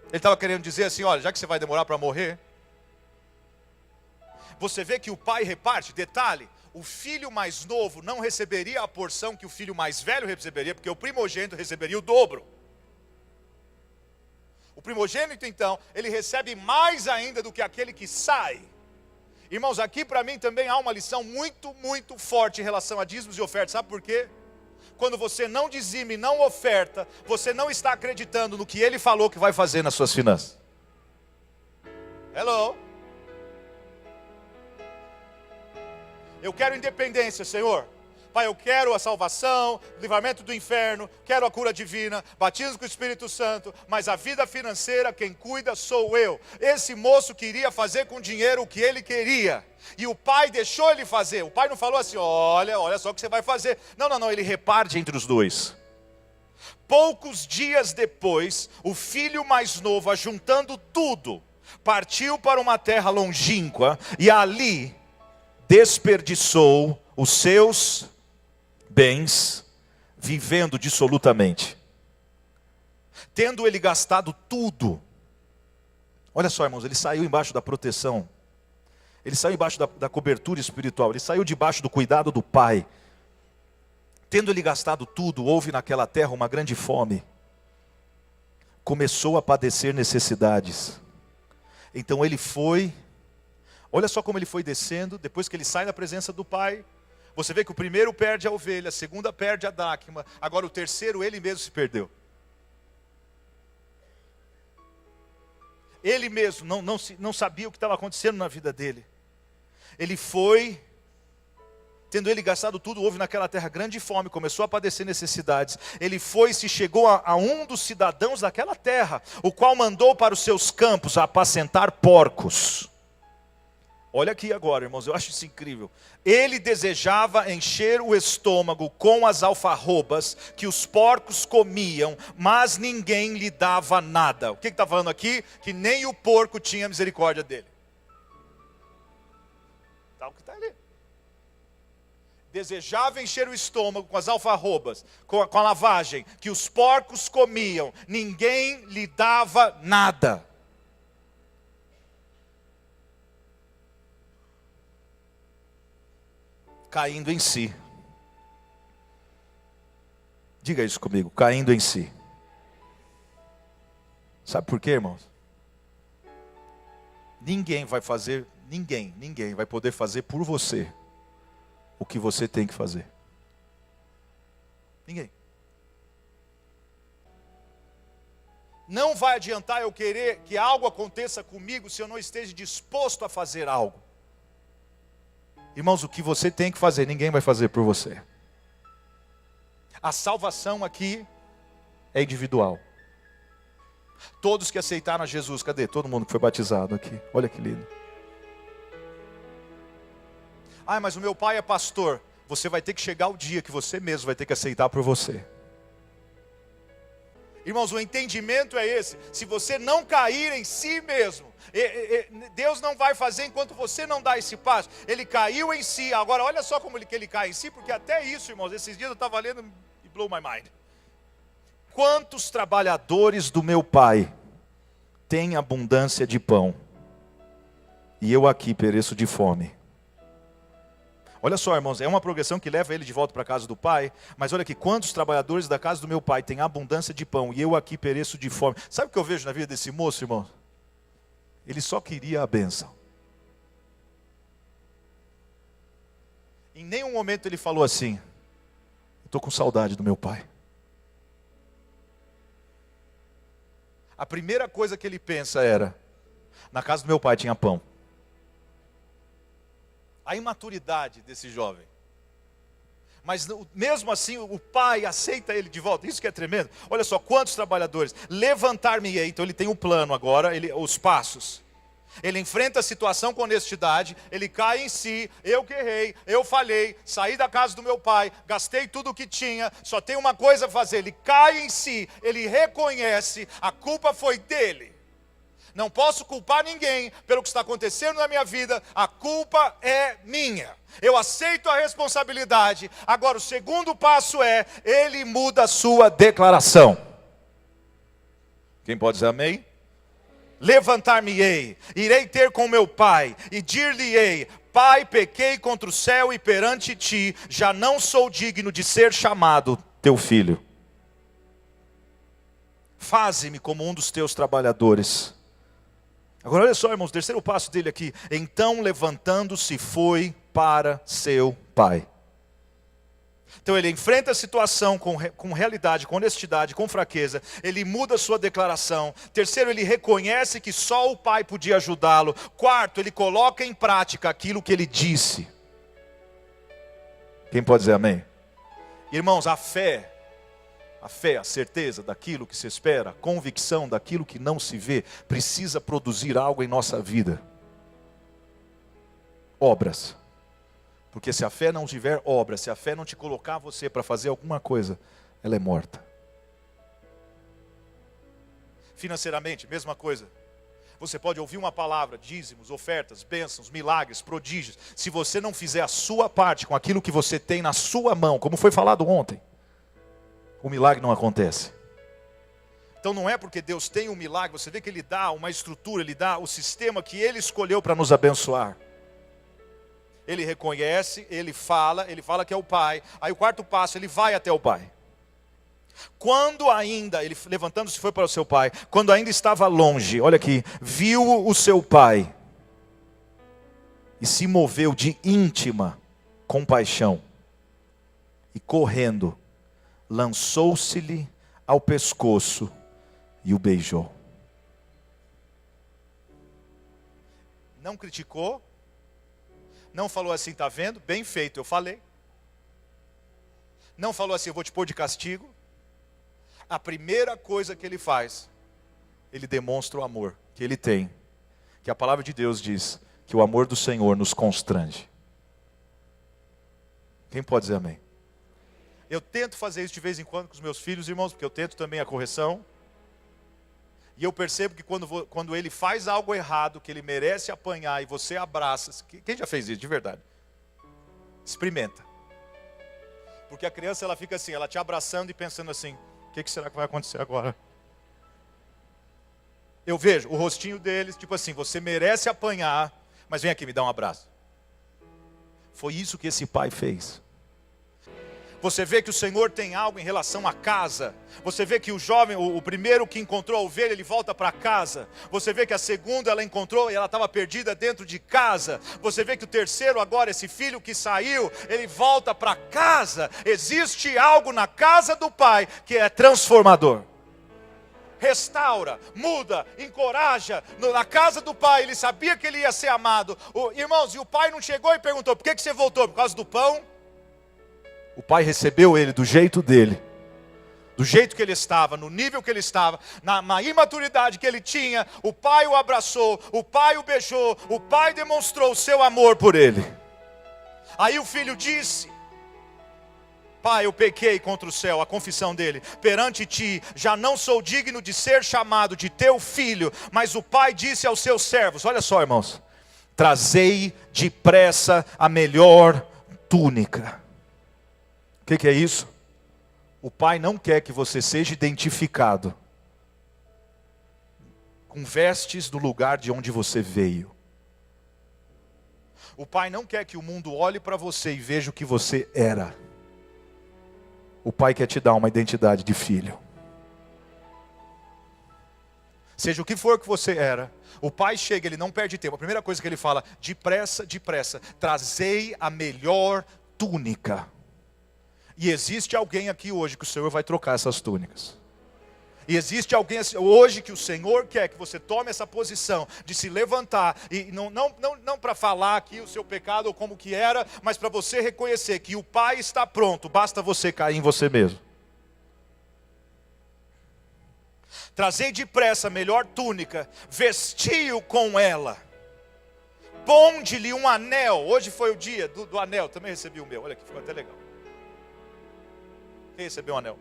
Ele estava querendo dizer assim, olha, já que você vai demorar para morrer. Você vê que o pai reparte, detalhe, o filho mais novo não receberia a porção que o filho mais velho receberia, porque o primogênito receberia o dobro. O primogênito, então, ele recebe mais ainda do que aquele que sai. Irmãos, aqui para mim também há uma lição muito, muito forte em relação a dízimos e ofertas. Sabe por quê? Quando você não dizime, não oferta, você não está acreditando no que ele falou que vai fazer nas suas finanças. Hello? Eu quero independência, Senhor. Pai, eu quero a salvação, livramento do inferno, quero a cura divina, batismo com o Espírito Santo, mas a vida financeira, quem cuida sou eu. Esse moço queria fazer com dinheiro o que ele queria, e o pai deixou ele fazer. O pai não falou assim, olha só o que você vai fazer. Não, ele reparte entre os 2. Poucos dias depois, o filho mais novo, ajuntando tudo, partiu para uma terra longínqua, e ali desperdiçou os seus bens, vivendo dissolutamente. Tendo ele gastado tudo. Olha só, irmãos, ele saiu embaixo da proteção. Ele saiu embaixo da cobertura espiritual. Ele saiu debaixo do cuidado do pai. Tendo ele gastado tudo, houve naquela terra uma grande fome. Começou a padecer necessidades. Então ele foi, olha só como ele foi descendo, depois que ele sai da presença do pai. Você vê que o primeiro perde a ovelha, a segunda perde a dracma, agora o terceiro ele mesmo se perdeu. Ele mesmo não sabia o que estava acontecendo na vida dele. Ele foi, tendo ele gastado tudo, houve naquela terra grande fome, começou a padecer necessidades. Ele foi e se chegou a um dos cidadãos daquela terra, o qual mandou para os seus campos a apacentar porcos. Olha aqui agora, irmãos, eu acho isso incrível. Ele desejava encher o estômago com as alfarrobas que os porcos comiam, mas ninguém lhe dava nada. O que está falando aqui? Que nem o porco tinha misericórdia dele. Está o que está ali. Desejava encher o estômago com as alfarrobas, com a lavagem que os porcos comiam, ninguém lhe dava nada. Caindo em si. Diga isso comigo, caindo em si. Sabe por quê, irmãos? Ninguém vai fazer, ninguém vai poder fazer por você o que você tem que fazer. Ninguém. Não vai adiantar eu querer que algo aconteça comigo se eu não esteja disposto a fazer algo. Irmãos, o que você tem que fazer, ninguém vai fazer por você. A salvação aqui é individual. Todos que aceitaram a Jesus, cadê? Todo mundo que foi batizado aqui. Olha que lindo. Ah, mas o meu pai é pastor. Você vai ter que chegar o dia que você mesmo vai ter que aceitar por você. Irmãos, o entendimento é esse. Se você não cair em si mesmo, Deus não vai fazer enquanto você não dá esse passo. Ele caiu em si. Agora, olha só como ele cai em si, porque até isso, irmãos, esses dias eu estava lendo e blow my mind. Quantos trabalhadores do meu pai têm abundância de pão, e eu aqui pereço de fome? Olha só, irmãos, é uma progressão que leva ele de volta para a casa do pai, mas olha aqui, quantos trabalhadores da casa do meu pai têm abundância de pão, e eu aqui pereço de fome? Sabe o que eu vejo na vida desse moço, irmão? Ele só queria a bênção. Em nenhum momento ele falou assim: eu estou com saudade do meu pai. A primeira coisa que ele pensa era: na casa do meu pai tinha pão. A imaturidade desse jovem. Mas mesmo assim o pai aceita ele de volta. Isso que é tremendo. Olha só, quantos trabalhadores. Levantar-me-ei. Então ele tem um plano agora, os passos. Ele enfrenta a situação com honestidade, ele cai em si: eu que errei, eu falhei, saí da casa do meu pai, gastei tudo o que tinha, só tem uma coisa a fazer. Ele cai em si, ele reconhece: a culpa foi dele. Não posso culpar ninguém pelo que está acontecendo na minha vida, a culpa é minha. Eu aceito a responsabilidade. Agora o segundo passo é, ele muda a sua declaração. Quem pode dizer amém? Levantar-me-ei, irei ter com meu pai, e dir-lhe-ei: Pai, pequei contra o céu e perante ti, já não sou digno de ser chamado teu filho. Faze-me como um dos teus trabalhadores. Agora olha só, irmãos, o terceiro passo dele aqui. Então levantando-se foi para seu pai. Então ele enfrenta a situação com realidade, com honestidade, com fraqueza. Ele muda a sua declaração. Terceiro, ele reconhece que só o pai podia ajudá-lo. Quarto, ele coloca em prática aquilo que ele disse. Quem pode dizer amém? Irmãos, a fé, a certeza daquilo que se espera, a convicção daquilo que não se vê, precisa produzir algo em nossa vida. Obras. Porque se a fé não tiver obras, se a fé não te colocar você para fazer alguma coisa, ela é morta. Financeiramente, mesma coisa. Você pode ouvir uma palavra, dízimos, ofertas, bênçãos, milagres, prodígios. Se você não fizer a sua parte com aquilo que você tem na sua mão, como foi falado ontem, o milagre não acontece. Então não é porque Deus tem um milagre, você vê que Ele dá uma estrutura, Ele dá o sistema que Ele escolheu para nos abençoar. Ele reconhece, ele fala que é o pai. Aí o quarto passo, ele vai até o pai. Quando ainda, ele levantando-se foi para o seu pai, quando ainda estava longe, olha aqui, viu o seu pai e se moveu de íntima compaixão e correndo, lançou-se-lhe ao pescoço e o beijou. Não criticou, não falou assim: está vendo? Bem feito, eu falei. Não falou assim: eu vou te pôr de castigo. A primeira coisa que ele faz, ele demonstra o amor que ele tem. Que a palavra de Deus diz que o amor do Senhor nos constrange. Quem pode dizer amém? Eu tento fazer isso de vez em quando com os meus filhos, irmãos, porque eu tento também a correção. E eu percebo que quando ele faz algo errado, que ele merece apanhar, e você abraça. Quem já fez isso de verdade? Experimenta. Porque a criança, ela fica assim, ela te abraçando e pensando assim: o que será que vai acontecer agora? Eu vejo o rostinho deles, tipo assim: você merece apanhar, mas vem aqui, me dá um abraço. Foi isso que esse pai fez. Você vê que o Senhor tem algo em relação à casa. Você vê que o jovem, o primeiro que encontrou a ovelha, ele volta para casa. Você vê que a segunda ela encontrou e ela estava perdida dentro de casa. Você vê que o terceiro agora, esse filho que saiu, ele volta para casa. Existe algo na casa do Pai que é transformador. Restaura, muda, encoraja. Na casa do Pai, ele sabia que ele ia ser amado. Irmãos, e o pai não chegou e perguntou: por que você voltou? Por causa do pão? O pai recebeu ele do jeito dele, do jeito que ele estava, no nível que ele estava, na imaturidade que ele tinha. O pai o abraçou, o pai o beijou, o pai demonstrou o seu amor por ele. Aí o filho disse: Pai, eu pequei contra o céu, a confissão dele, perante ti, já não sou digno de ser chamado de teu filho. Mas o pai disse aos seus servos, olha só, irmãos: trazei depressa a melhor túnica. O que é isso? O pai não quer que você seja identificado com vestes do lugar de onde você veio. O pai não quer que o mundo olhe para você e veja o que você era. O pai quer te dar uma identidade de filho. Seja o que for que você era, o pai chega, ele não perde tempo. A primeira coisa que ele fala: depressa, depressa, trazei a melhor túnica. E existe alguém aqui hoje que o Senhor vai trocar essas túnicas. E existe alguém hoje que o Senhor quer que você tome essa posição de se levantar. E não para falar aqui o seu pecado ou como que era, mas para você reconhecer que o Pai está pronto. Basta você cair em você mesmo. Trazei depressa a melhor túnica, vestiu com ela. Ponde-lhe um anel. Hoje foi o dia do anel. Também recebi o meu. Olha aqui, ficou até legal. Quem recebeu um anel?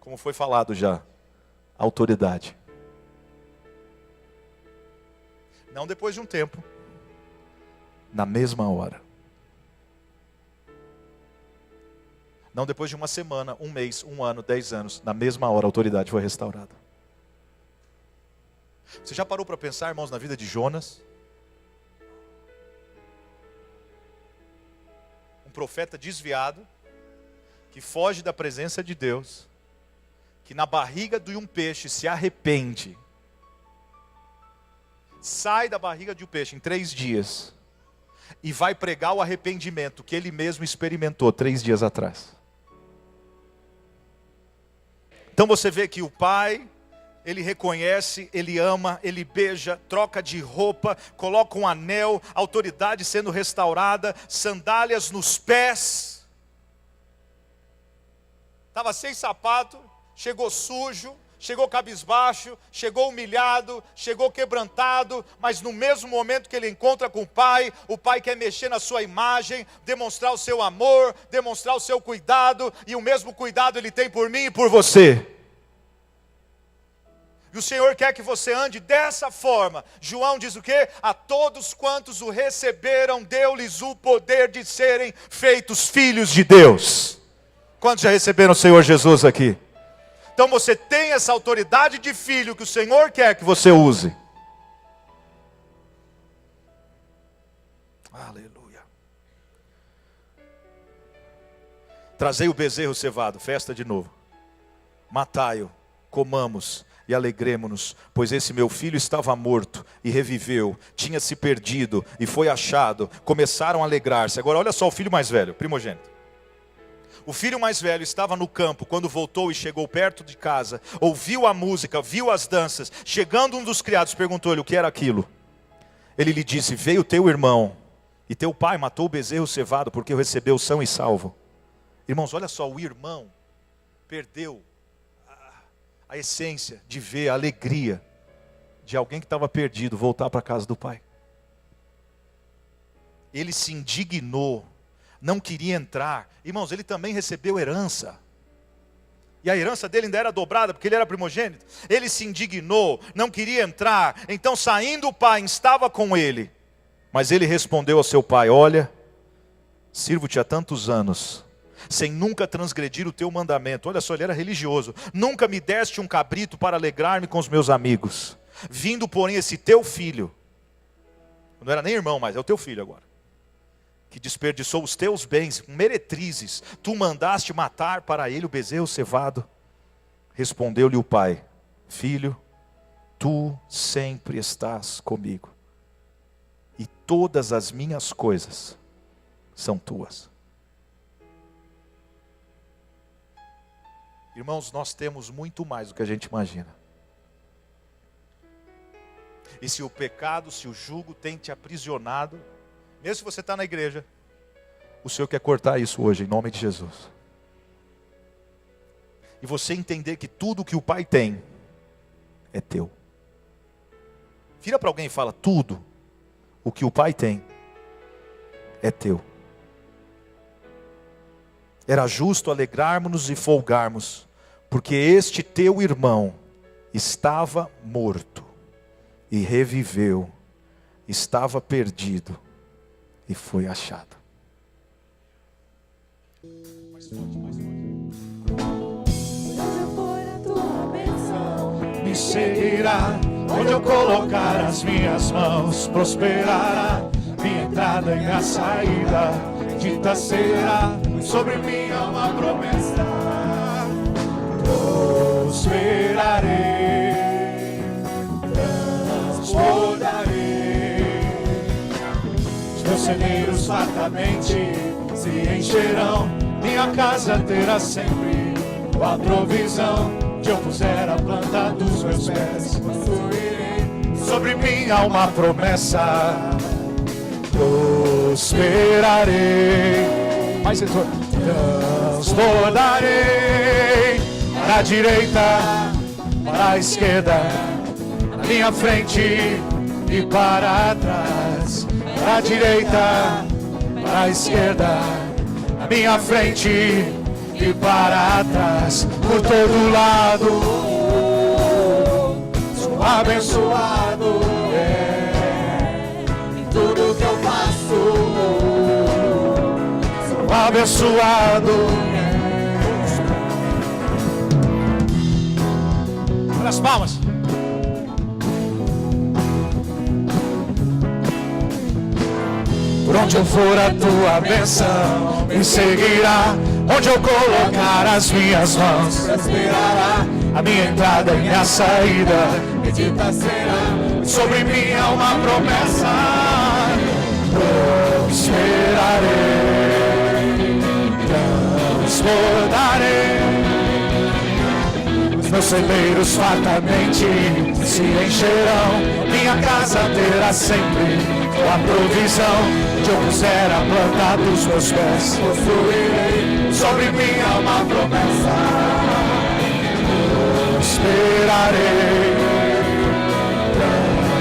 Como foi falado já, autoridade. Não depois de um tempo, na mesma hora. Não depois de uma semana, um mês, um ano, 10 anos, na mesma hora a autoridade foi restaurada. Você já parou para pensar, irmãos, na vida de Jonas? Um profeta desviado, que foge da presença de Deus, que na barriga de um peixe se arrepende, sai da barriga de um peixe em 3 dias, e vai pregar o arrependimento que ele mesmo experimentou 3 dias atrás. Então você vê que o pai, ele reconhece, ele ama, ele beija, troca de roupa, coloca um anel, autoridade sendo restaurada, sandálias nos pés. Estava sem sapato, chegou sujo, chegou cabisbaixo, chegou humilhado, chegou quebrantado, mas no mesmo momento que ele encontra com o pai quer mexer na sua imagem, demonstrar o seu amor, demonstrar o seu cuidado, e o mesmo cuidado ele tem por mim e por você. E o Senhor quer que você ande dessa forma. João diz o quê? A todos quantos o receberam, deu-lhes o poder de serem feitos filhos de Deus. Quantos já receberam o Senhor Jesus aqui? Então você tem essa autoridade de filho que o Senhor quer que você use. Aleluia. Trazei o bezerro cevado, festa de novo. Matai-o, comamos e alegremo-nos, pois esse meu filho estava morto e reviveu, tinha se perdido e foi achado. Começaram a alegrar-se. Agora olha só o filho mais velho, primogênito. O filho mais velho estava no campo, quando voltou e chegou perto de casa, ouviu a música, viu as danças. Chegando um dos criados, perguntou-lhe o que era aquilo. Ele lhe disse: veio teu irmão, e teu pai matou o bezerro cevado, porque o recebeu são e salvo. Irmãos, olha só, o irmão perdeu a essência de ver a alegria de alguém que estava perdido voltar para a casa do pai. Ele se indignou, não queria entrar. Irmãos, ele também recebeu herança. E a herança dele ainda era dobrada, porque ele era primogênito. Ele se indignou, não queria entrar. Então, saindo o pai, estava com ele. Mas ele respondeu ao seu pai: olha, sirvo-te há tantos anos, sem nunca transgredir o teu mandamento. Olha só, ele era religioso. Nunca me deste um cabrito para alegrar-me com os meus amigos. Vindo, porém, esse teu filho, não era nem irmão mais, é o teu filho agora. que desperdiçou os teus bens com meretrizes, tu mandaste matar para ele o bezerro cevado? Respondeu-lhe o pai: filho, tu sempre estás comigo, e todas as minhas coisas são tuas. Irmãos, nós temos muito mais do que a gente imagina. E se o pecado, se o jugo tem te aprisionado, mesmo se você está na igreja, o Senhor quer cortar isso hoje, em nome de Jesus. E você entender que tudo que o Pai tem é teu. Vira para alguém e fala: tudo o que o Pai tem é teu. Era justo alegrarmos-nos e folgarmos, porque este teu irmão estava morto e reviveu, estava perdido e foi achado. Me seguirá, onde eu colocar as minhas mãos, prosperará minha entrada e minha saída, dita será sobre mim há uma promessa. Prosperarei, transbordarei, os meus celeiros fartamente se encherão, minha casa terá sempre a provisão. Onde eu puser a planta dos meus pés, construirei, sobre mim há uma promessa. Prosperarei, mais transbordarei, para a direita, para a esquerda, na minha frente e para trás. Para a direita, para a esquerda, na minha frente e para trás, por todo lado, sou abençoado, em tudo que eu faço, sou abençoado. Olha as palmas. Por onde eu for a tua bênção me seguirá, onde eu colocar as minhas mãos, prosperará a minha entrada e minha saída, bendita será, sobre mim há uma promessa. Prosperarei, transbordarei, os meus celeiros fartamente se encherão, minha casa terá sempre a provisão. Onde eu puser a planta dos meus pés, construirei, sobre mim há uma promessa. Prosperarei,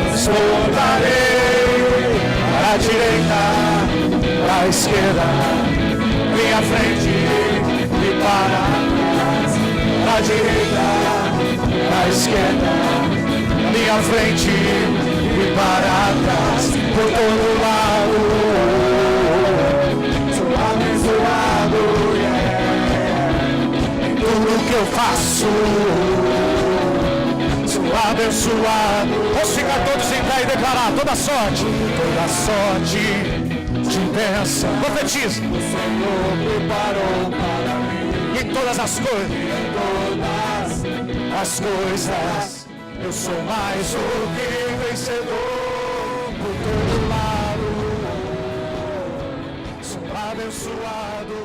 transbordarei, para a direita, para a esquerda, minha frente e para trás. Para a direita, para a esquerda, minha frente e para trás, por todo lado, sou abençoado, em tudo que eu faço, sou abençoado. Vamos ficar todos em pé e declarar toda sorte de bênção. Profetiza. O Senhor preparou para mim, e em todas as coisas, eu sou mais do que vencedor, por todo lado, sou abençoado.